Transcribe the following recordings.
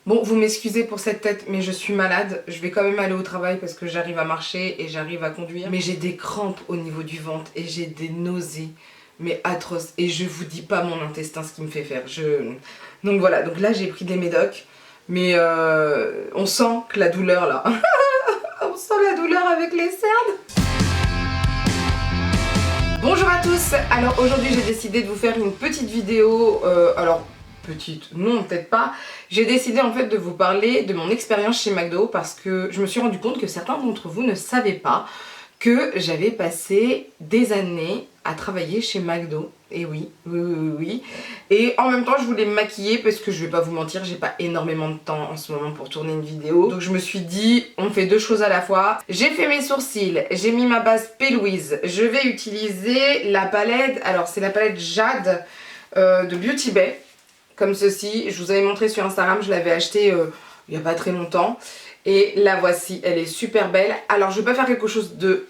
Bon, vous m'excusez pour cette tête, mais je suis malade. Je vais quand même aller au travail parce que j'arrive à marcher et j'arrive à conduire. Mais j'ai des crampes au niveau du ventre et j'ai des nausées, mais atroces. Et je vous dis pas mon intestin ce qui me fait faire. Donc voilà, donc là j'ai pris des médocs, mais on sent que la douleur là... on sent la douleur avec les cernes. Bonjour à tous. Alors aujourd'hui j'ai décidé de vous faire une petite vidéo, alors... petite, non peut-être pas. J'ai décidé en fait de vous parler de mon expérience chez McDo parce que je me suis rendu compte que certains d'entre vous ne savaient pas que j'avais passé des années à travailler chez McDo. Et oui. Et en même temps je voulais me maquiller parce que je vais pas vous mentir, j'ai pas énormément de temps en ce moment pour tourner une vidéo. Donc je me suis dit, on fait deux choses à la fois. J'ai fait mes sourcils, j'ai mis ma base P. Louise. Je vais utiliser la palette, alors c'est la palette Jade de Beauty Bay. Comme ceci, je vous avais montré sur Instagram, je l'avais acheté il n'y a pas très longtemps. Et la voici, elle est super belle. Alors je vais pas faire quelque chose de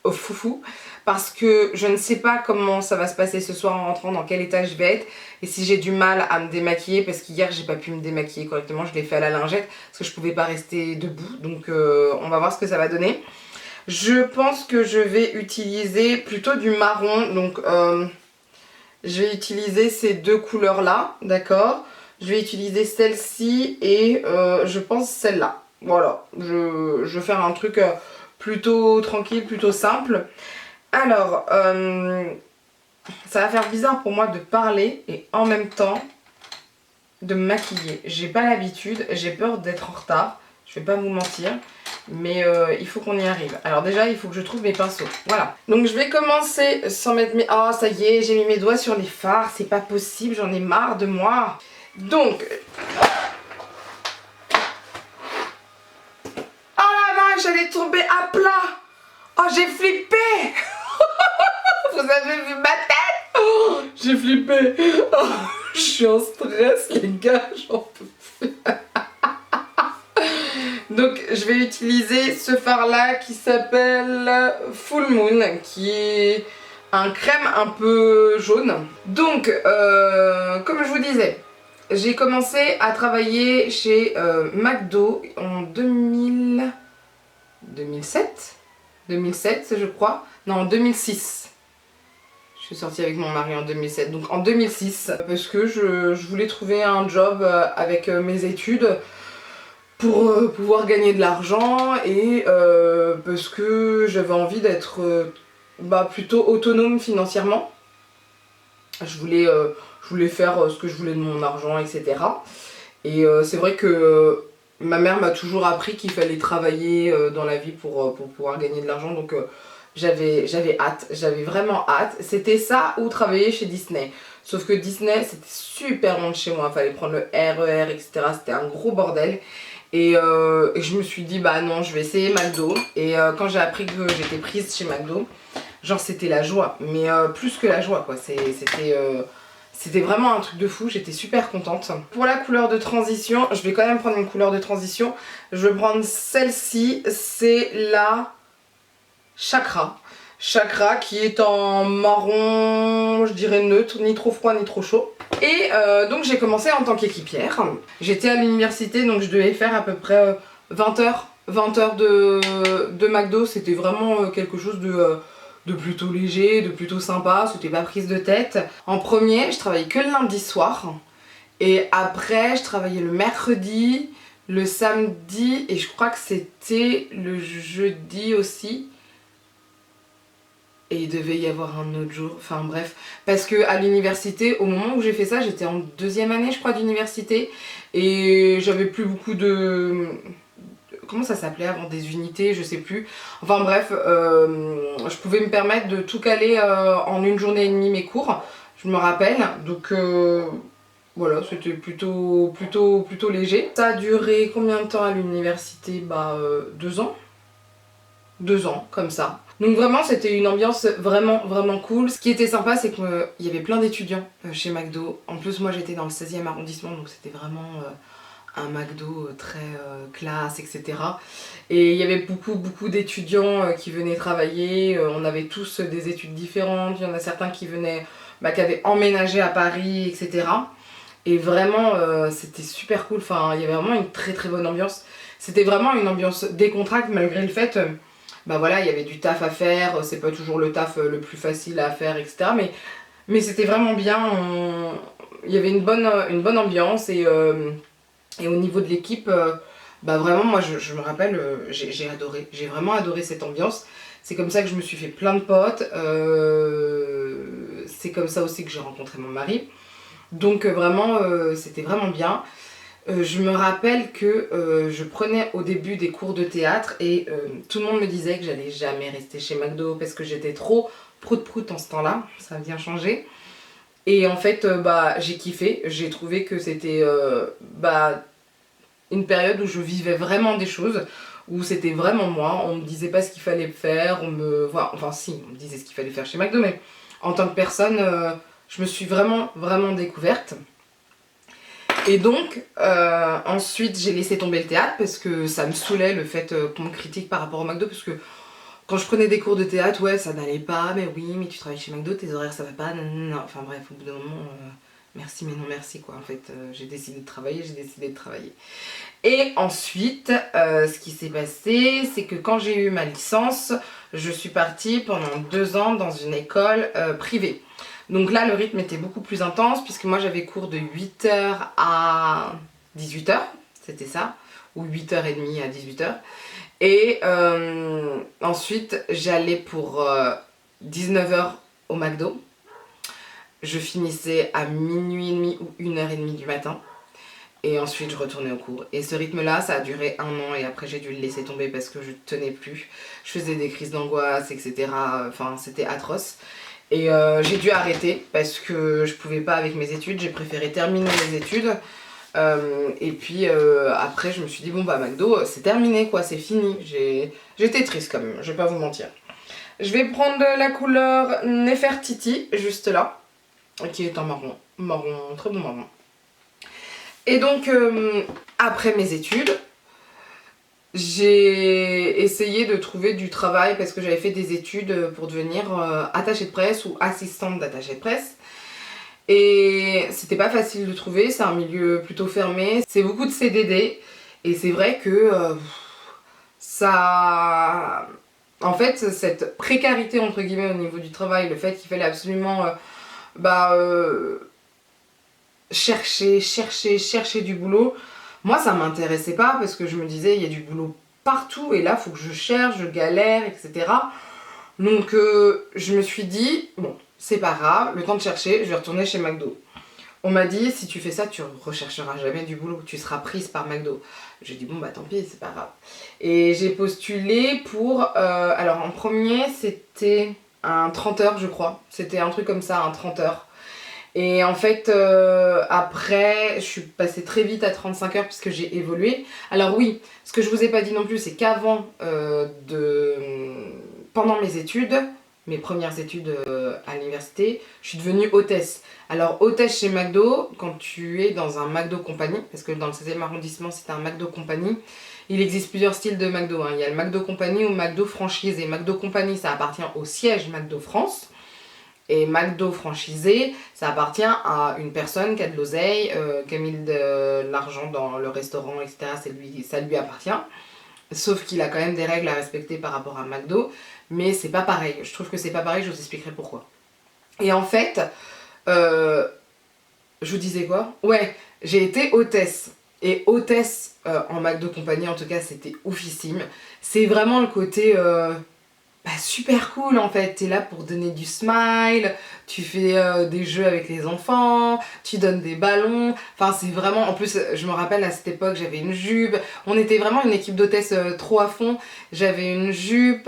foufou parce que je ne sais pas comment ça va se passer ce soir en rentrant, dans quel état je vais être. Et si j'ai du mal à me démaquiller, parce qu'hier j'ai pas pu me démaquiller correctement, je l'ai fait à la lingette parce que je pouvais pas rester debout. Donc on va voir ce que ça va donner. Je pense que je vais utiliser plutôt du marron, donc... je vais utiliser ces deux couleurs là, d'accord. Je vais utiliser celle-ci et je pense celle-là. Voilà, je vais faire un truc plutôt tranquille, plutôt simple. Alors, ça va faire bizarre pour moi de parler et en même temps de me maquiller. J'ai pas l'habitude, j'ai peur d'être en retard, je vais pas vous mentir. Mais il faut qu'on y arrive. Alors déjà il faut que je trouve mes pinceaux. Voilà. Donc je vais commencer sans mettre mes... Oh ça y est, j'ai mis mes doigts sur les fards. C'est pas possible, j'en ai marre de moi. Donc... Oh la vache, j'allais tomber à plat. Oh j'ai flippé. Vous avez vu ma tête? Oh, j'ai flippé. Oh, je suis en stress les gars, j'en peux plus. Donc je vais utiliser ce fard là qui s'appelle Full Moon, qui est un crème un peu jaune. Donc comme je vous disais, j'ai commencé à travailler chez McDo en 2007 je crois, non en 2006. Je suis sortie avec mon mari en 2007, donc en 2006, parce que je voulais trouver un job avec mes études pour pouvoir gagner de l'argent et parce que j'avais envie d'être plutôt autonome financièrement. Je voulais faire ce que je voulais de mon argent, etc. Et c'est vrai que ma mère m'a toujours appris qu'il fallait travailler dans la vie pour pouvoir gagner de l'argent, donc j'avais hâte, j'avais vraiment hâte. C'était ça ou travailler chez Disney. Sauf que Disney c'était super loin de chez moi, il fallait prendre le RER, etc. C'était un gros bordel. Et je me suis dit bah non, je vais essayer McDo. Et quand j'ai appris que j'étais prise chez McDo, genre c'était la joie, mais plus que la joie quoi, c'était vraiment un truc de fou, j'étais super contente. Pour la couleur de transition, je vais quand même prendre une couleur de transition. Je vais prendre celle-ci, c'est la Chakra. Chakra qui est en marron, je dirais neutre, ni trop froid ni trop chaud. Et donc j'ai commencé en tant qu'équipière. J'étais à l'université donc je devais faire à peu près 20 heures de McDo. C'était vraiment quelque chose de plutôt léger, de plutôt sympa, c'était pas prise de tête. En premier, je travaillais que le lundi soir. Et après, je travaillais le mercredi, le samedi et je crois que c'était le jeudi aussi. Et il devait y avoir un autre jour, enfin bref. Parce que à l'université, au moment où j'ai fait ça, j'étais en deuxième année je crois d'université. Et j'avais plus beaucoup de... Comment ça s'appelait avant, des unités, je sais plus. Enfin bref, je pouvais me permettre de tout caler en une journée et demie mes cours, je me rappelle. Donc voilà, c'était plutôt léger. Ça a duré combien de temps à l'université? Bah 2 ans. 2 ans, comme ça. Donc vraiment c'était une ambiance vraiment cool. Ce qui était sympa c'est qu'il y avait plein d'étudiants chez McDo. En plus moi j'étais dans le 16e arrondissement donc c'était vraiment un McDo très classe, etc. Et il y avait beaucoup d'étudiants qui venaient travailler. On avait tous des études différentes. Il y en a certains qui venaient, qui avaient emménagé à Paris, etc. Et vraiment, c'était super cool. Enfin, il y avait vraiment une très très bonne ambiance. C'était vraiment une ambiance décontractée malgré le fait, bah voilà, il y avait du taf à faire. C'est pas toujours le taf le plus facile à faire, etc. Mais c'était vraiment bien. Il y avait une bonne ambiance et au niveau de l'équipe, bah vraiment, moi je me rappelle, j'ai adoré. J'ai vraiment adoré cette ambiance. C'est comme ça que je me suis fait plein de potes. C'est comme ça aussi que j'ai rencontré mon mari. Donc vraiment, c'était vraiment bien. Je me rappelle que je prenais au début des cours de théâtre et tout le monde me disait que j'allais jamais rester chez McDo parce que j'étais trop prout-prout en ce temps-là. Ça a bien changé. Et en fait, bah, j'ai kiffé. J'ai trouvé que c'était bah, une période où je vivais vraiment des choses, où c'était vraiment moi. On me disait pas ce qu'il fallait faire. Enfin si, on me disait ce qu'il fallait faire chez McDo, mais en tant que personne, je me suis vraiment découverte. Et donc, ensuite, j'ai laissé tomber le théâtre parce que ça me saoulait le fait qu'on me critique par rapport au McDo. Parce que quand je prenais des cours de théâtre, ouais, ça n'allait pas, mais oui, mais tu travailles chez McDo, tes horaires ça va pas, non. Enfin bref, au bout d'un moment, merci, mais non merci quoi. En fait, j'ai décidé de travailler. Et ensuite, ce qui s'est passé, c'est que quand j'ai eu ma licence, je suis partie pendant 2 ans dans une école privée. Donc là, le rythme était beaucoup plus intense puisque moi j'avais cours de 8h à 18h, c'était ça, ou 8h30 à 18h. Et ensuite, j'allais pour 19h au McDo. Je finissais à minuit et demi ou 1h30 du matin. Et ensuite, je retournais au cours. Et ce rythme-là, ça a duré 1 an et après, j'ai dû le laisser tomber parce que je tenais plus. Je faisais des crises d'angoisse, etc. Enfin, c'était atroce. Et j'ai dû arrêter parce que je pouvais pas avec mes études. J'ai préféré terminer mes études. Et puis après, je me suis dit, bon, bah, McDo, c'est terminé, quoi, c'est fini. J'étais triste quand même, je vais pas vous mentir. Je vais prendre la couleur Nefertiti, juste là, qui est en marron. Marron, très bon marron. Et donc, après mes études, j'ai essayé de trouver du travail parce que j'avais fait des études pour devenir attachée de presse ou assistante d'attachée de presse. Et c'était pas facile de trouver, c'est un milieu plutôt fermé, c'est beaucoup de CDD. Et c'est vrai que ça... En fait, cette précarité entre guillemets au niveau du travail, le fait qu'il fallait absolument chercher du boulot, moi ça m'intéressait pas parce que je me disais il y a du boulot partout et là faut que je cherche, je galère, etc. Donc je me suis dit, bon, c'est pas grave, le temps de chercher, je vais retourner chez McDo. On m'a dit, si tu fais ça, tu rechercheras jamais du boulot, tu seras prise par McDo. J'ai dit, bon bah tant pis, c'est pas grave. Et j'ai postulé pour, alors en premier c'était un 30 heures je crois, c'était un truc comme ça, un 30 heures. Et en fait, après, je suis passée très vite à 35 heures puisque j'ai évolué. Alors oui, ce que je vous ai pas dit non plus, c'est qu'avant pendant mes études, mes premières études à l'université, je suis devenue hôtesse. Alors hôtesse chez McDo, quand tu es dans un McDo Company, parce que dans le 16e arrondissement c'est un McDo Company, il existe plusieurs styles de McDo. Hein. Il y a le McDo Company ou McDo franchisé. McDo Company, ça appartient au siège McDo France. Et McDo franchisé, ça appartient à une personne qui a de l'oseille, qui a mis de l'argent dans le restaurant, etc. Ça lui appartient. Sauf qu'il a quand même des règles à respecter par rapport à McDo. Mais c'est pas pareil. Je trouve que c'est pas pareil, je vous expliquerai pourquoi. Et en fait, je vous disais quoi? Ouais, j'ai été hôtesse. Et hôtesse en McDo Company, en tout cas, c'était oufissime. C'est vraiment le côté... super cool en fait, t'es là pour donner du smile, tu fais des jeux avec les enfants, tu donnes des ballons, enfin c'est vraiment, en plus je me rappelle à cette époque j'avais une jupe, on était vraiment une équipe d'hôtesses trop à fond, j'avais une jupe,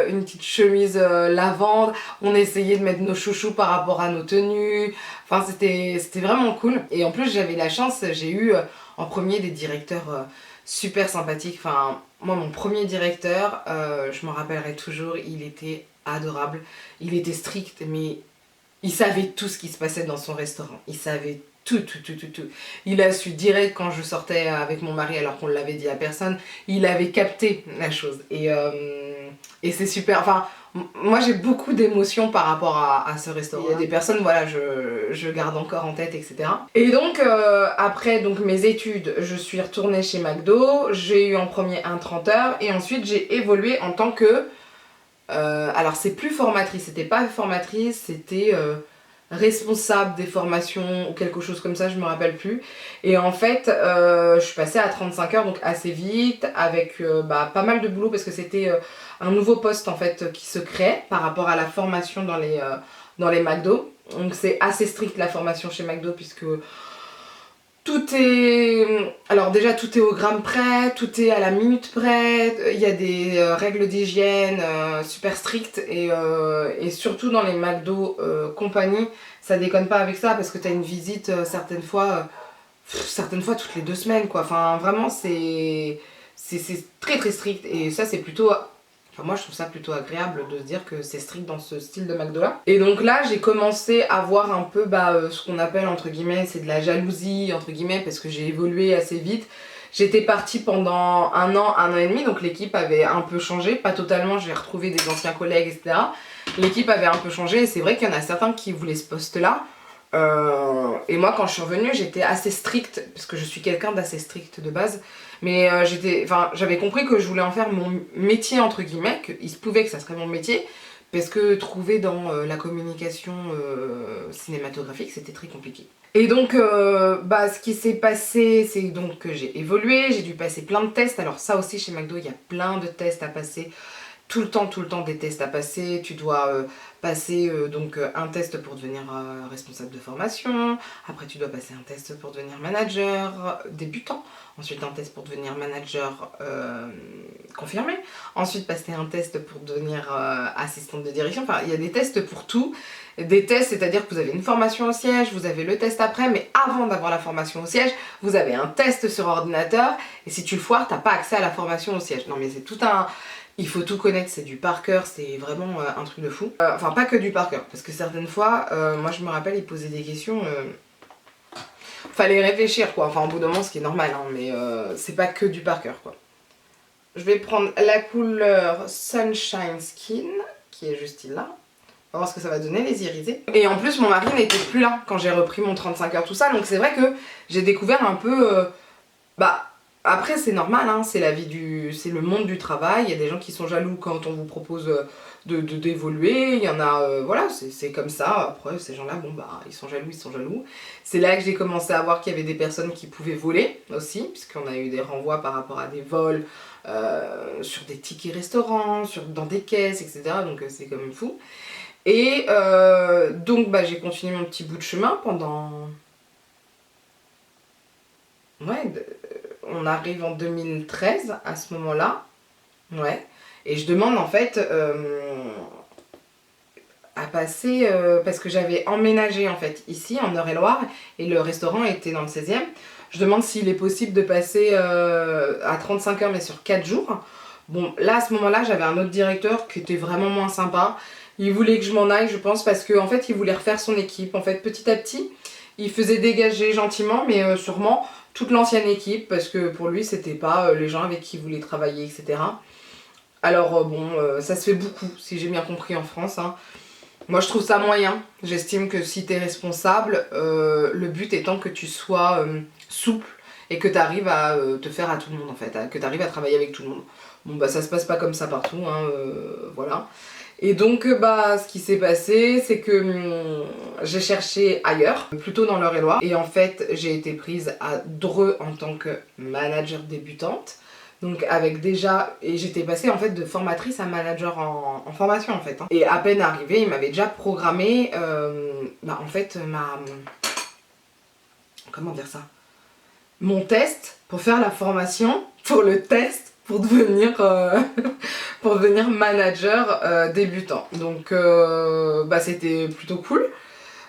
une petite chemise lavande, on essayait de mettre nos chouchous par rapport à nos tenues, enfin c'était vraiment cool, et en plus j'avais la chance, j'ai eu en premier des directeurs super sympathiques, enfin... Moi, mon premier directeur, je m'en rappellerai toujours, il était adorable, il était strict, mais il savait tout ce qui se passait dans son restaurant. Il savait tout. Il a su direct quand je sortais avec mon mari, alors qu'on ne l'avait dit à personne, il avait capté la chose. Et c'est super, enfin, Moi j'ai beaucoup d'émotions par rapport à ce restaurant. Il y a des personnes, voilà, je garde encore en tête, etc. Et donc après donc, mes études, je suis retournée chez McDo, j'ai eu en premier un 30 heures et ensuite j'ai évolué en tant que... alors c'est plus formatrice, c'était pas formatrice, c'était responsable des formations ou quelque chose comme ça, je me rappelle plus. Et en fait, je suis passée à 35 heures, donc assez vite, avec pas mal de boulot parce que c'était un nouveau poste en fait qui se crée par rapport à la formation dans les McDo. Donc c'est assez strict la formation chez McDo puisque tout est... Alors déjà tout est au gramme près, tout est à la minute près, il y a des règles d'hygiène super strictes et surtout dans les McDo compagnie, ça déconne pas avec ça parce que t'as une visite certaines fois toutes les 2 semaines quoi. Enfin vraiment c'est très très strict et ça c'est plutôt... Enfin moi je trouve ça plutôt agréable de se dire que c'est strict dans ce style de McDo là. Et donc là j'ai commencé à voir un peu ce qu'on appelle entre guillemets, c'est de la jalousie entre guillemets parce que j'ai évolué assez vite. J'étais partie pendant un an et demi, donc l'équipe avait un peu changé, pas totalement, j'ai retrouvé des anciens collègues etc. L'équipe avait un peu changé et c'est vrai qu'il y en a certains qui voulaient ce poste là. Et moi quand je suis revenue j'étais assez stricte parce que je suis quelqu'un d'assez strict de base mais j'avais compris que je voulais en faire mon métier entre guillemets, qu'il se pouvait que ça serait mon métier parce que trouver dans la communication cinématographique c'était très compliqué. Et donc ce qui s'est passé c'est donc que j'ai évolué, j'ai dû passer plein de tests. Alors ça aussi chez McDo il y a plein de tests à passer. Tout le temps des tests à passer, tu dois passer un test pour devenir responsable de formation, après tu dois passer un test pour devenir manager débutant, ensuite un test pour devenir manager confirmé, ensuite passer un test pour devenir assistante de direction, enfin il y a des tests pour tout, des tests c'est à dire que vous avez une formation au siège, vous avez le test après, mais avant d'avoir la formation au siège, vous avez un test sur ordinateur, et si tu le foires, t'as pas accès à la formation au siège. Non mais c'est tout un... Il faut tout connaître, c'est du par cœur, c'est vraiment un truc de fou. Enfin, pas que du par cœur, parce que certaines fois, moi je me rappelle, ils posaient des questions, fallait réfléchir quoi, enfin au bout d'un moment, ce qui est normal, hein, mais c'est pas que du par cœur quoi. Je vais prendre la couleur Sunshine Skin, qui est juste là. On va voir ce que ça va donner, les irisés. Et en plus, mon mari n'était plus là quand j'ai repris mon 35 heures, tout ça, donc c'est vrai que j'ai découvert un peu... Après c'est normal, hein, c'est la vie c'est le monde du travail, il y a des gens qui sont jaloux quand on vous propose d'évoluer, il y en a, voilà, c'est comme ça, après ces gens là, bon ils sont jaloux. C'est là que j'ai commencé à voir qu'il y avait des personnes qui pouvaient voler aussi, puisqu'on a eu des renvois par rapport à des vols sur des tickets restaurants, dans des caisses, etc. Donc c'est quand même fou. Et donc j'ai continué mon petit bout de chemin pendant... Ouais, on arrive en 2013 à ce moment-là, ouais, et je demande en fait à passer, parce que j'avais emménagé en fait ici en Eure-et-Loire et le restaurant était dans le 16e, je demande s'il est possible de passer à 35 heures mais sur 4 jours. Bon là à ce moment-là j'avais un autre directeur qui était vraiment moins sympa, il voulait que je m'en aille je pense parce qu'en fait il voulait refaire son équipe, en fait petit à petit il faisait dégager gentiment mais sûrement toute l'ancienne équipe parce que pour lui c'était pas les gens avec qui il voulait travailler etc. Alors ça se fait beaucoup si j'ai bien compris en France, hein. Moi je trouve ça moyen, j'estime que si t'es responsable, le but étant que tu sois souple et que tu arrives à te faire à tout le monde en fait, que tu arrives à travailler avec tout le monde. Bon ça se passe pas comme ça partout, hein, voilà. Et donc ce qui s'est passé c'est que j'ai cherché ailleurs, plutôt dans l'Eure-et-Loire, et en fait j'ai été prise à Dreux en tant que manager débutante. Donc avec déjà, et j'étais passée en fait de formatrice à manager en formation en fait, hein. Et à peine arrivée, il m'avait déjà programmé en fait comment dire ça, mon test pour faire la formation pour le test pour devenir pour devenir manager débutant. Donc c'était plutôt cool,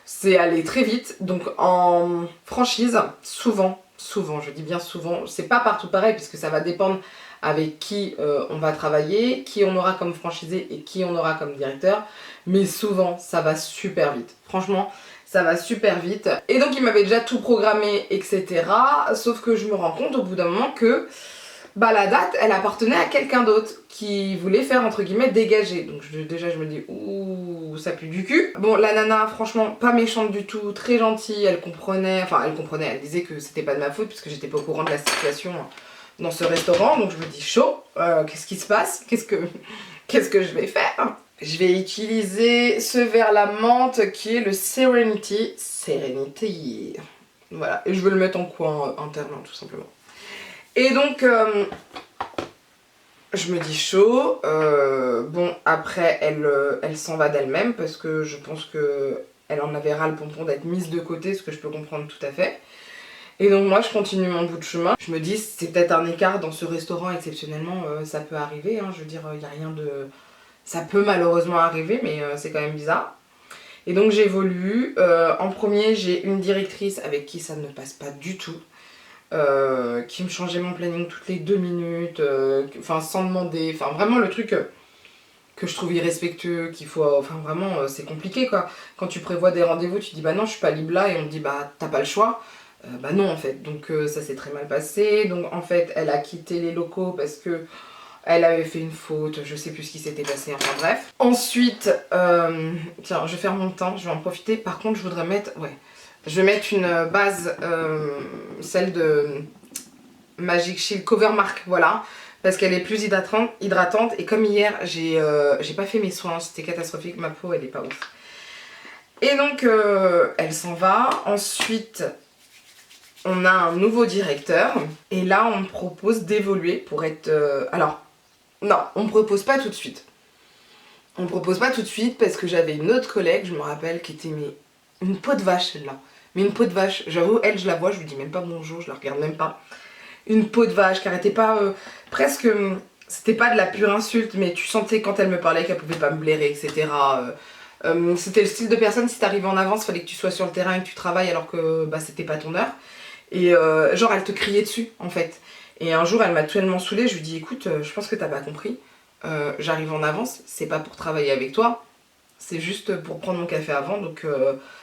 c'est allé très vite. Donc en franchise, souvent, je dis bien souvent, c'est pas partout pareil puisque ça va dépendre avec qui on va travailler, qui on aura comme franchisé et qui on aura comme directeur, mais souvent ça va super vite, franchement ça va super vite. Et donc il m'avait déjà tout programmé etc, sauf que je me rends compte au bout d'un moment que bah la date elle appartenait à quelqu'un d'autre qui voulait faire entre guillemets dégager. Donc déjà je me dis ouh ça pue du cul. Bon la nana franchement pas méchante du tout, très gentille, elle comprenait, elle disait que c'était pas de ma faute puisque j'étais pas au courant de la situation dans ce restaurant. Donc je me dis chaud, qu'est-ce qui se passe, qu'est-ce que je vais faire? Je vais utiliser ce verre la menthe qui est le Serenity. Voilà, et je veux le mettre en coin interne tout simplement. Et donc, je me dis chaud. Bon, après, elle s'en va d'elle-même parce que je pense qu'elle en avait ras le pompon d'être mise de côté, ce que je peux comprendre tout à fait. Et donc moi, je continue mon bout de chemin. Je me dis, c'est peut-être un écart dans ce restaurant exceptionnellement, ça peut arriver. Hein, je veux dire, il n'y a rien de... Ça peut malheureusement arriver, mais c'est quand même bizarre. Et donc j'évolue. En premier, j'ai une directrice avec qui ça ne passe pas du tout. Qui me changeait mon planning toutes les 2 minutes, sans demander, vraiment le truc que je trouve irrespectueux, qu'il faut, vraiment c'est compliqué quoi. Quand tu prévois des rendez-vous, tu dis bah non je suis pas libre là et on te dit bah t'as pas le choix, bah non en fait. Donc ça s'est très mal passé, donc en fait elle a quitté les locaux parce que elle avait fait une faute, je sais plus ce qui s'était passé, enfin bref. Ensuite, tiens je vais faire mon temps, je vais en profiter, par contre je voudrais mettre, je vais mettre une base, celle de Magic Shield Cover Mark, voilà. Parce qu'elle est plus hydratante. Et comme hier, j'ai pas fait mes soins, c'était catastrophique. Ma peau, elle est pas ouf. Et donc, elle s'en va. Ensuite, on a un nouveau directeur. Et là, on me propose d'évoluer pour être... Alors, non, on me propose pas tout de suite. On me propose pas tout de suite parce que j'avais une autre collègue, je me rappelle, qui était une peau de vache, celle-là. Mais une peau de vache, j'avoue, elle je la vois, je lui dis même pas bonjour, je la regarde même pas. Une peau de vache qui arrêtait pas, presque, c'était pas de la pure insulte, mais tu sentais quand elle me parlait qu'elle pouvait pas me blairer, etc. C'était le style de personne, si t'arrivais en avance, fallait que tu sois sur le terrain et que tu travailles alors que bah, c'était pas ton heure. Et genre elle te criait dessus en fait. Et un jour elle m'a tellement saoulée, je lui dis écoute, je pense que t'as pas compris, j'arrive en avance, c'est pas pour travailler avec toi, c'est juste pour prendre mon café avant, donc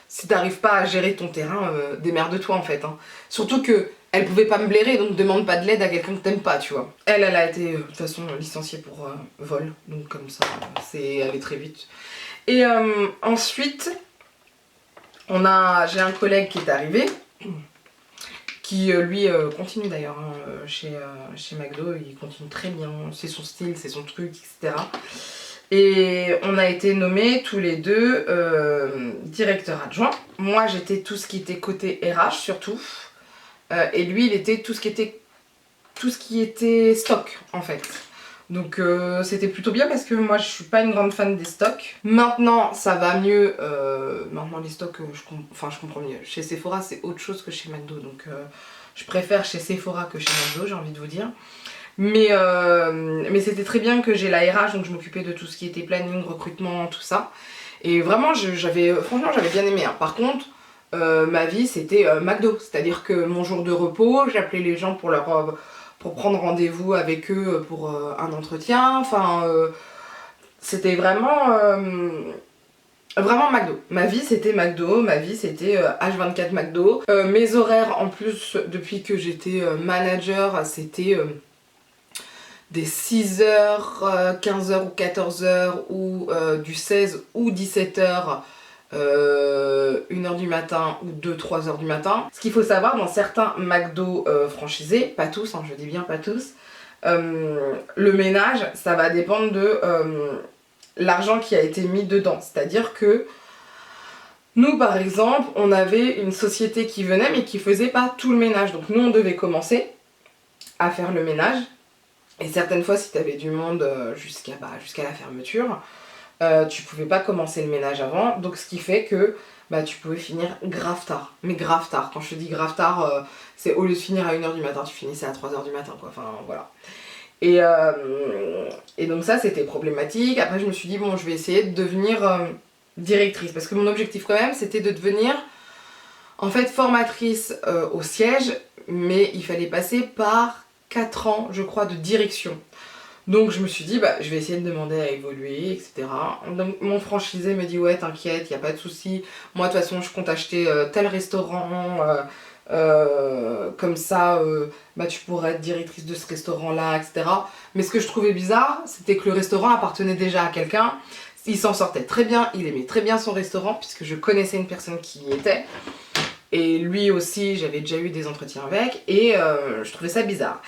si t'arrives pas à gérer ton terrain, démerde-toi en fait. Hein. Surtout que elle pouvait pas me blairer, donc demande pas de l'aide à quelqu'un que t'aimes pas, tu vois. Elle a été de toute façon licenciée pour vol, donc comme ça, c'est allé très vite. Et ensuite, j'ai un collègue qui est arrivé, qui lui continue d'ailleurs hein, chez McDo, il continue très bien, c'est son style, c'est son truc, etc. Et on a été nommés tous les deux directeurs adjoints. Moi j'étais tout ce qui était côté RH surtout. Et lui il était tout ce qui était stock en fait. Donc c'était plutôt bien parce que moi je suis pas une grande fan des stocks. Maintenant ça va mieux, maintenant les stocks je comprends mieux. Chez Sephora c'est autre chose que chez McDo, donc je préfère chez Sephora que chez McDo, j'ai envie de vous dire. Mais c'était très bien que j'ai la RH, donc je m'occupais de tout ce qui était planning, recrutement, tout ça. Et vraiment franchement j'avais bien aimé. Hein. Par contre ma vie c'était McDo, c'est-à-dire que mon jour de repos, j'appelais les gens pour prendre rendez-vous avec eux pour un entretien, c'était vraiment McDo. Ma vie c'était McDo, ma vie c'était H24 McDo. Mes horaires en plus depuis que j'étais manager c'était des 6h, 15h ou 14h ou du 16 ou 17h. 1h du matin ou 2-3h du matin. Ce qu'il faut savoir dans certains McDo franchisés, pas tous, hein, je dis bien pas tous, le ménage ça va dépendre de l'argent qui a été mis dedans. C'est-à-dire que nous par exemple on avait une société qui venait mais qui faisait pas tout le ménage. Donc nous on devait commencer à faire le ménage et certaines fois si tu avais du monde jusqu'à la fermeture, tu pouvais pas commencer le ménage avant, donc ce qui fait que tu pouvais finir grave tard. Mais grave tard, quand je te dis grave tard, c'est au lieu de finir à 1h du matin, tu finissais à 3h du matin quoi, enfin voilà. Et donc ça c'était problématique. Après je me suis dit bon je vais essayer de devenir directrice, parce que mon objectif quand même c'était de devenir en fait formatrice au siège, mais il fallait passer par 4 ans je crois de direction. Donc je me suis dit je vais essayer de demander à évoluer, etc. Donc mon franchisé me dit ouais t'inquiète, y a pas de souci. Moi de toute façon je compte acheter tel restaurant, Comme ça, bah, tu pourrais être directrice de ce restaurant-là, etc. Mais ce que je trouvais bizarre, c'était que le restaurant appartenait déjà à quelqu'un. Il s'en sortait très bien, il aimait très bien son restaurant, puisque je connaissais une personne qui y était. Et lui aussi, j'avais déjà eu des entretiens avec, et je trouvais ça bizarre.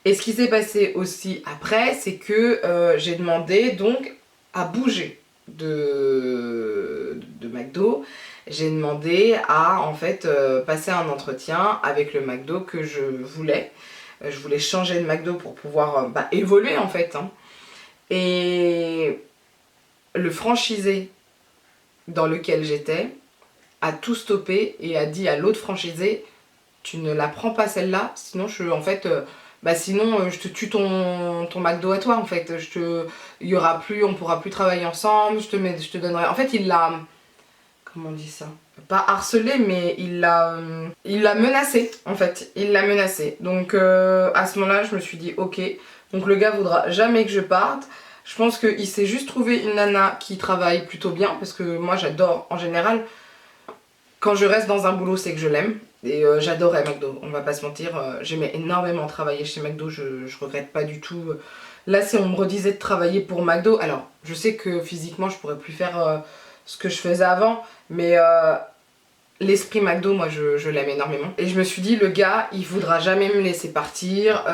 Et ce qui s'est passé aussi après, c'est que j'ai demandé donc à bouger de McDo. J'ai demandé à en fait passer un entretien avec le McDo que je voulais. Je voulais changer de McDo pour pouvoir évoluer en fait. Hein. Et le franchisé dans lequel j'étais a tout stoppé et a dit à l'autre franchisé, tu ne la prends pas celle-là, sinon je te tue ton McDo à toi en fait. Il y aura plus, on pourra plus travailler ensemble, je te donnerai. En fait, il l'a, comment on dit ça? Pas harcelé, mais il l'a menacé en fait. Il l'a menacé. Donc à ce moment-là, je me suis dit ok. Donc le gars voudra jamais que je parte. Je pense qu'il s'est juste trouvé une nana qui travaille plutôt bien parce que moi j'adore en général. Quand je reste dans un boulot, c'est que je l'aime. Et j'adorais McDo, on va pas se mentir. J'aimais énormément travailler chez McDo, je regrette pas du tout. Là, si on me redisait de travailler pour McDo, alors je sais que physiquement je pourrais plus faire ce que je faisais avant, mais l'esprit McDo, moi je l'aime énormément. Et je me suis dit, le gars, il voudra jamais me laisser partir.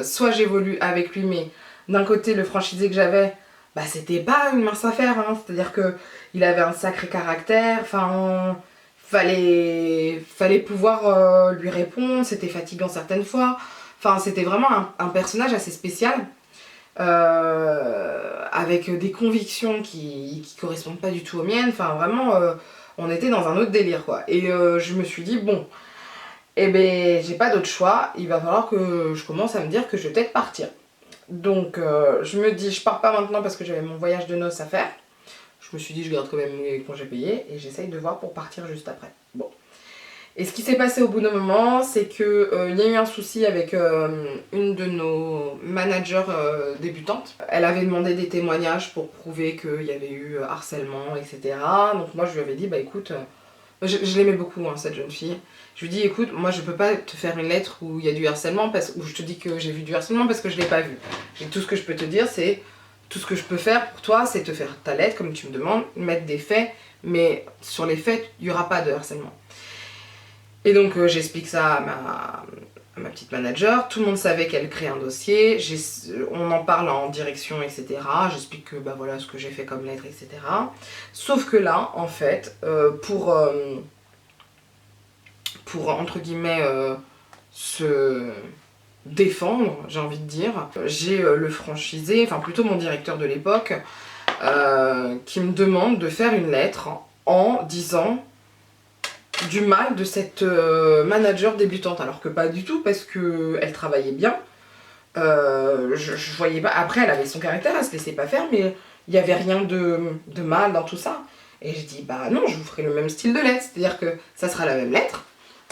Soit j'évolue avec lui, mais d'un côté, le franchisé que j'avais, bah c'était pas une mince affaire, hein. C'est-à-dire qu'il avait un sacré caractère, enfin. Fallait pouvoir lui répondre, c'était fatigant certaines fois. Enfin, c'était vraiment un personnage assez spécial, avec des convictions qui correspondent pas du tout aux miennes. Enfin, vraiment, on était dans un autre délire, quoi. Et je me suis dit, bon, eh ben, j'ai pas d'autre choix, il va falloir que je commence à me dire que je vais peut-être partir. Donc, je me dis, je pars pas maintenant parce que j'avais mon voyage de noces à faire. Je me suis dit, je garde quand même les congés payés et j'essaye de voir pour partir juste après. Bon. Et ce qui s'est passé au bout d'un moment, c'est que y a eu un souci avec une de nos managers débutantes. Elle avait demandé des témoignages pour prouver qu'il y avait eu harcèlement, etc. Donc moi, je lui avais dit, bah écoute, je l'aimais beaucoup, hein, cette jeune fille. Je lui ai dit, écoute, moi je peux pas te faire une lettre où il y a du harcèlement, où je te dis que j'ai vu du harcèlement parce que je l'ai pas vu. Tout ce que je peux te dire, c'est... Tout ce que je peux faire pour toi, c'est te faire ta lettre, comme tu me demandes, mettre des faits, mais sur les faits, il n'y aura pas de harcèlement. Et donc, j'explique ça à ma petite manager. Tout le monde savait qu'elle crée un dossier. On en parle en direction, etc. J'explique que voilà ce que j'ai fait comme lettre, etc. Sauf que là, en fait, pour entre guillemets, se défendre, j'ai envie de dire. J'ai le franchisé, enfin plutôt mon directeur de l'époque, qui me demande de faire une lettre en disant du mal de cette manager débutante, alors que pas du tout, parce qu'elle travaillait bien. Je voyais pas. Après, elle avait son caractère, elle se laissait pas faire, mais il n'y avait rien de mal dans tout ça. Et je dis, bah non, je vous ferai le même style de lettre, c'est-à-dire que ça sera la même lettre,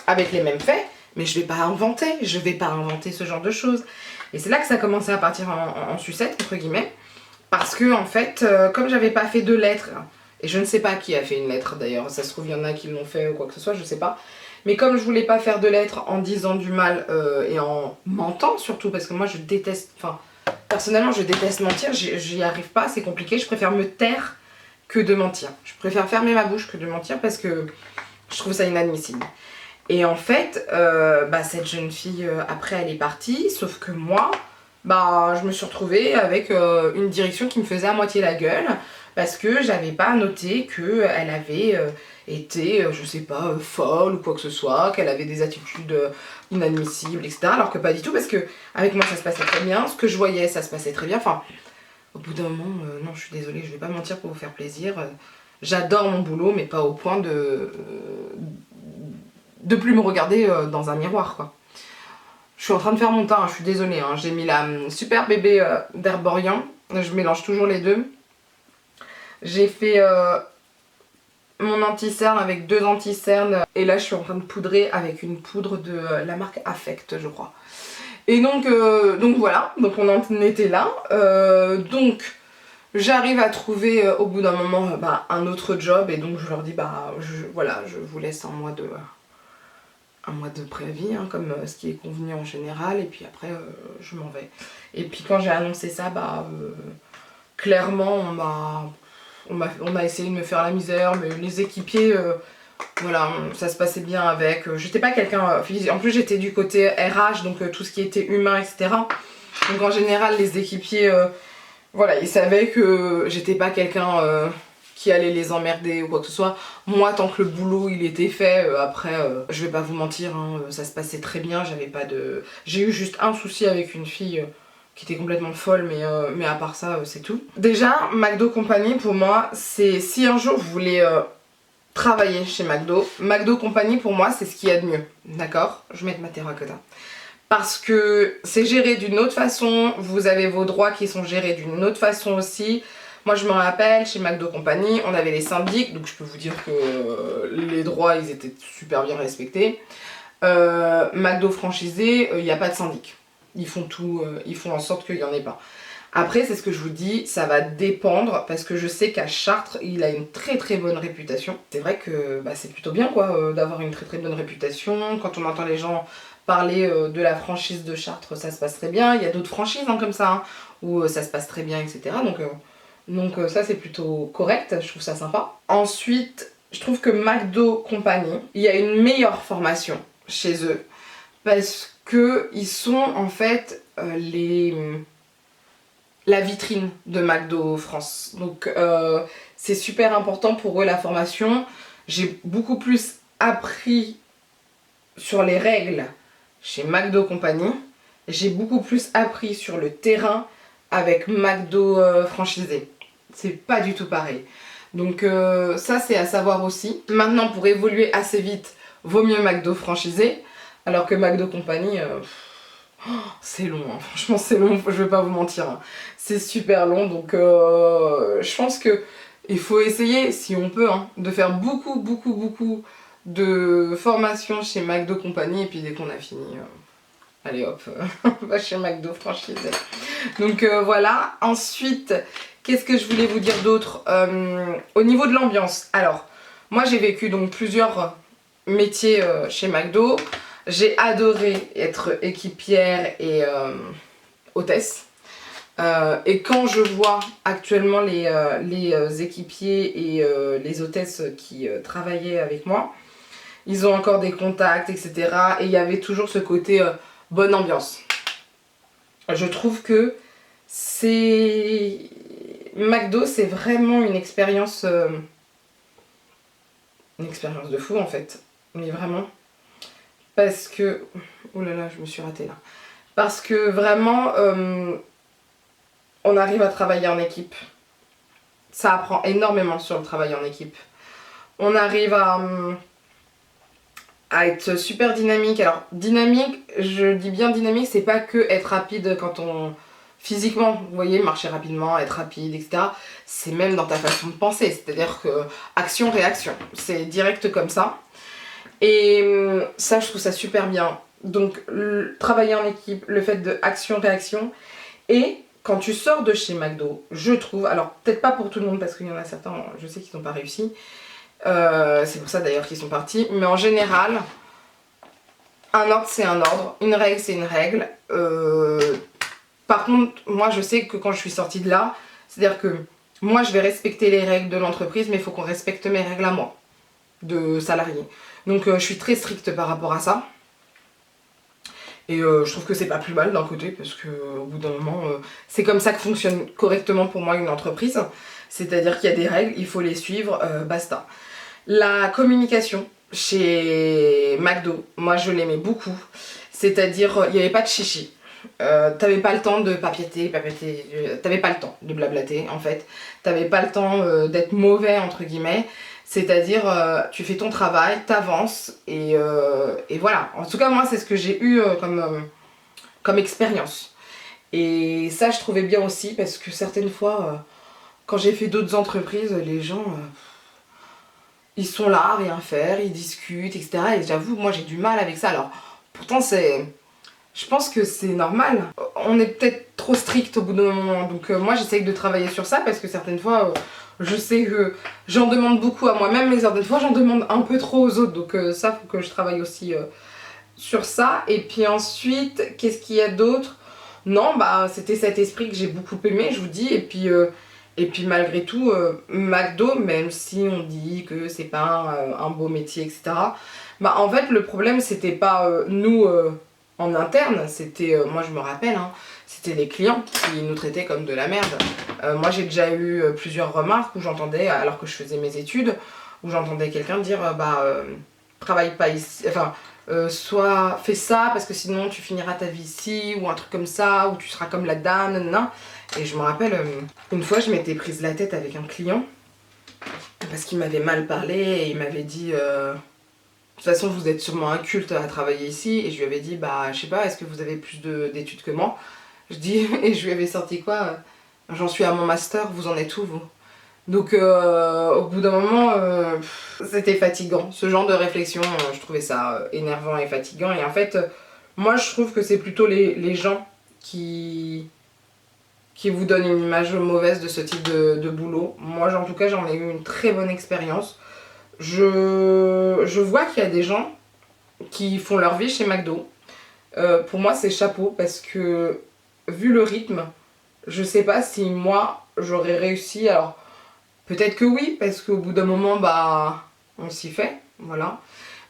avec les mêmes faits, mais je vais pas inventer ce genre de choses. Et c'est là que ça a commencé à partir en sucette, entre guillemets, parce que en fait, comme j'avais pas fait de lettres, et je ne sais pas qui a fait une lettre d'ailleurs, ça se trouve il y en a qui l'ont fait ou quoi que ce soit, je sais pas, mais comme je voulais pas faire de lettres en disant du mal et en mentant surtout, parce que moi je déteste, enfin personnellement je déteste mentir, j'y arrive pas, c'est compliqué, je préfère me taire que de mentir. Je préfère fermer ma bouche que de mentir parce que je trouve ça inadmissible. Et en fait, cette jeune fille, après elle est partie, sauf que moi, je me suis retrouvée avec une direction qui me faisait à moitié la gueule parce que j'avais pas noté qu'elle avait été, je sais pas, folle ou quoi que ce soit, qu'elle avait des attitudes inadmissibles, etc. Alors que pas du tout, parce que avec moi ça se passait très bien, ce que je voyais ça se passait très bien, enfin, au bout d'un moment, non je suis désolée, je vais pas mentir pour vous faire plaisir, j'adore mon boulot mais pas au point de plus me regarder dans un miroir quoi. Je suis en train de faire mon teint, je suis désolée, hein. J'ai mis la Super Bébé d'Herborian, je mélange toujours les deux. J'ai fait mon anti-cerne avec 2 anti-cernes et là je suis en train de poudrer avec une poudre de la marque Affect je crois. Et donc voilà, donc on en était là. Donc j'arrive à trouver au bout d'un moment un autre job et donc je leur dis voilà, je vous laisse un mois un mois de préavis, hein, comme ce qui est convenu en général, et puis après je m'en vais. Et puis quand j'ai annoncé ça, clairement on m'a essayé de me faire la misère, mais les équipiers, voilà, ça se passait bien avec. J'étais pas quelqu'un, en plus j'étais du côté RH, donc tout ce qui était humain, etc. Donc en général les équipiers, voilà, ils savaient que j'étais pas quelqu'un qui allait les emmerder ou quoi que ce soit. Moi, tant que le boulot il était fait, après, je vais pas vous mentir, hein, ça se passait très bien, j'avais pas de... J'ai eu juste un souci avec une fille qui était complètement folle, mais à part ça, c'est tout. Déjà, McDo Company, pour moi, c'est... Si un jour vous voulez travailler chez McDo, McDo Company, pour moi, c'est ce qu'il y a de mieux, d'accord? Je vais mettre ma terracotta. Parce que c'est géré d'une autre façon, vous avez vos droits qui sont gérés d'une autre façon aussi. Moi je me rappelle, chez McDo Company, on avait les syndics, donc je peux vous dire que les droits ils étaient super bien respectés. McDo franchisé, il n'y a pas de syndic. Ils font tout, ils font en sorte qu'il n'y en ait pas. Après c'est ce que je vous dis, ça va dépendre, parce que je sais qu'à Chartres, il a une très très bonne réputation. C'est vrai que c'est plutôt bien quoi, d'avoir une très très bonne réputation. Quand on entend les gens parler de la franchise de Chartres, ça se passe très bien. Il y a d'autres franchises comme ça, hein, où ça se passe très bien, etc. Donc ça c'est plutôt correct, je trouve ça sympa. Ensuite, je trouve que McDo Company, il y a une meilleure formation chez eux. Parce que ils sont en fait la vitrine de McDo France. Donc c'est super important pour eux la formation. J'ai beaucoup plus appris sur les règles chez McDo Company. J'ai beaucoup plus appris sur le terrain avec McDo franchisé. C'est pas du tout pareil. Donc ça c'est à savoir aussi. Maintenant pour évoluer assez vite, vaut mieux McDo franchisé. Alors que McDo Company, c'est long, hein. Franchement c'est long, je vais pas vous mentir. Hein. C'est super long, donc je pense que il faut essayer, si on peut, hein, de faire beaucoup de formations chez McDo Company. Et puis dès qu'on a fini, allez hop, on va chez McDo franchisé. Donc voilà, ensuite... Qu'est-ce que je voulais vous dire d'autre au niveau de l'ambiance, alors, moi j'ai vécu donc plusieurs métiers chez McDo. J'ai adoré être équipière et hôtesse. Et quand je vois actuellement les équipiers et les hôtesses qui travaillaient avec moi, ils ont encore des contacts, etc. Et il y avait toujours ce côté bonne ambiance. Je trouve que c'est... McDo, c'est vraiment une expérience de fou en fait, mais vraiment, parce que, oh là là, je me suis ratée là, parce que vraiment, on arrive à travailler en équipe, ça apprend énormément sur le travail en équipe, on arrive à être super dynamique. Alors dynamique, je dis bien dynamique, c'est pas que être rapide quand on... Physiquement, vous voyez, marcher rapidement, être rapide, etc. C'est même dans ta façon de penser, c'est-à-dire que action-réaction, c'est direct comme ça. Et ça, je trouve ça super bien. Donc, travailler en équipe, le fait de action-réaction. Et quand tu sors de chez McDo, je trouve, alors peut-être pas pour tout le monde, parce qu'il y en a certains, je sais qu'ils n'ont pas réussi. C'est pour ça d'ailleurs qu'ils sont partis. Mais en général, un ordre, c'est un ordre. Une règle, c'est une règle. Par contre, moi je sais que quand je suis sortie de là, c'est-à-dire que moi je vais respecter les règles de l'entreprise, mais il faut qu'on respecte mes règles à moi, de salarié. Donc je suis très stricte par rapport à ça. Et je trouve que c'est pas plus mal d'un côté, parce que au bout d'un moment, c'est comme ça que fonctionne correctement pour moi une entreprise. C'est-à-dire qu'il y a des règles, il faut les suivre, basta. La communication chez McDo, moi je l'aimais beaucoup. C'est-à-dire, il n'y avait pas de chichi. T'avais pas le temps de papieter, t'avais pas le temps de blablater en fait, t'avais pas le temps d'être mauvais entre guillemets, c'est-à-dire tu fais ton travail, t'avances et voilà. En tout cas moi c'est ce que j'ai eu comme expérience, et ça je trouvais bien aussi, parce que certaines fois quand j'ai fait d'autres entreprises, les gens ils sont là à rien faire, ils discutent, etc. Et j'avoue moi j'ai du mal avec ça. Alors pourtant c'est... Je pense que c'est normal. On est peut-être trop strict au bout d'un moment. Donc moi j'essaye de travailler sur ça, parce que certaines fois je sais que j'en demande beaucoup à moi-même, mais certaines fois j'en demande un peu trop aux autres. Donc ça faut que je travaille aussi sur ça. Et puis ensuite, qu'est-ce qu'il y a d'autre? Non, bah c'était cet esprit que j'ai beaucoup aimé, je vous dis. Et puis malgré tout, McDo, même si on dit que c'est pas un beau métier, etc. Bah en fait le problème c'était pas nous en interne, c'était, moi je me rappelle, hein, c'était les clients qui nous traitaient comme de la merde. Moi j'ai déjà eu plusieurs remarques où j'entendais, alors que je faisais mes études, où j'entendais quelqu'un dire travaille pas ici, enfin soit fais ça parce que sinon tu finiras ta vie ici, ou un truc comme ça, ou tu seras comme la dame, nanana. Et je me rappelle, une fois je m'étais prise la tête avec un client parce qu'il m'avait mal parlé et il m'avait dit de toute façon vous êtes sûrement inculte à travailler ici. Et je lui avais dit bah je sais pas, est-ce que vous avez plus d'études que moi? Je dis, et je lui avais sorti quoi, j'en suis à mon master, vous en êtes où vous? Donc au bout d'un moment c'était fatigant, ce genre de réflexion, je trouvais ça énervant et fatigant. Et en fait moi je trouve que c'est plutôt les gens qui vous donnent une image mauvaise de ce type de boulot. Moi en tout cas j'en ai eu une très bonne expérience. Je vois qu'il y a des gens qui font leur vie chez McDo. Pour moi c'est chapeau parce que vu le rythme, je sais pas si moi j'aurais réussi. Alors peut-être que oui, parce qu'au bout d'un moment bah on s'y fait, voilà.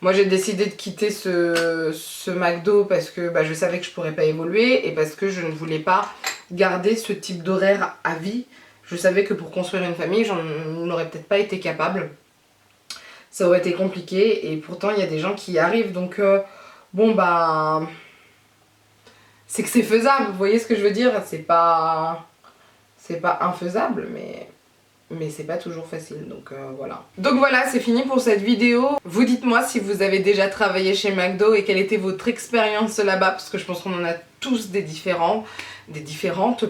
Moi j'ai décidé de quitter ce McDo parce que bah, je savais que je pourrais pas évoluer et parce que je ne voulais pas garder ce type d'horaire à vie. Je savais que pour construire une famille, j'en aurais peut-être pas été capable. Ça aurait été compliqué et pourtant il y a des gens qui y arrivent. Donc bon bah c'est que c'est faisable, vous voyez ce que je veux dire? C'est pas infaisable, mais c'est pas toujours facile, donc voilà. Donc voilà, c'est fini pour cette vidéo. Vous dites-moi si vous avez déjà travaillé chez McDo et quelle était votre expérience là-bas, parce que je pense qu'on en a tous des différentes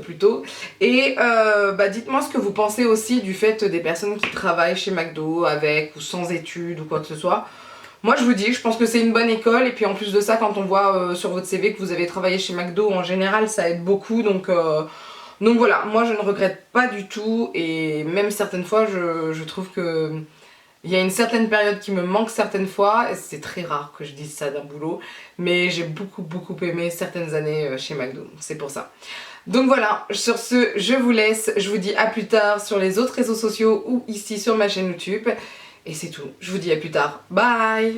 plutôt. Et bah dites-moi ce que vous pensez aussi du fait des personnes qui travaillent chez McDo avec ou sans études ou quoi que ce soit. Moi je vous dis, je pense que c'est une bonne école, et puis en plus de ça, quand on voit sur votre CV que vous avez travaillé chez McDo, en général ça aide beaucoup, donc voilà, moi je ne regrette pas du tout. Et même certaines fois je trouve que il y a une certaine période qui me manque certaines fois, et c'est très rare que je dise ça d'un boulot, mais j'ai beaucoup aimé certaines années chez McDo, c'est pour ça. Donc voilà, sur ce je vous laisse, je vous dis à plus tard sur les autres réseaux sociaux ou ici sur ma chaîne YouTube. Et c'est tout, je vous dis à plus tard, bye!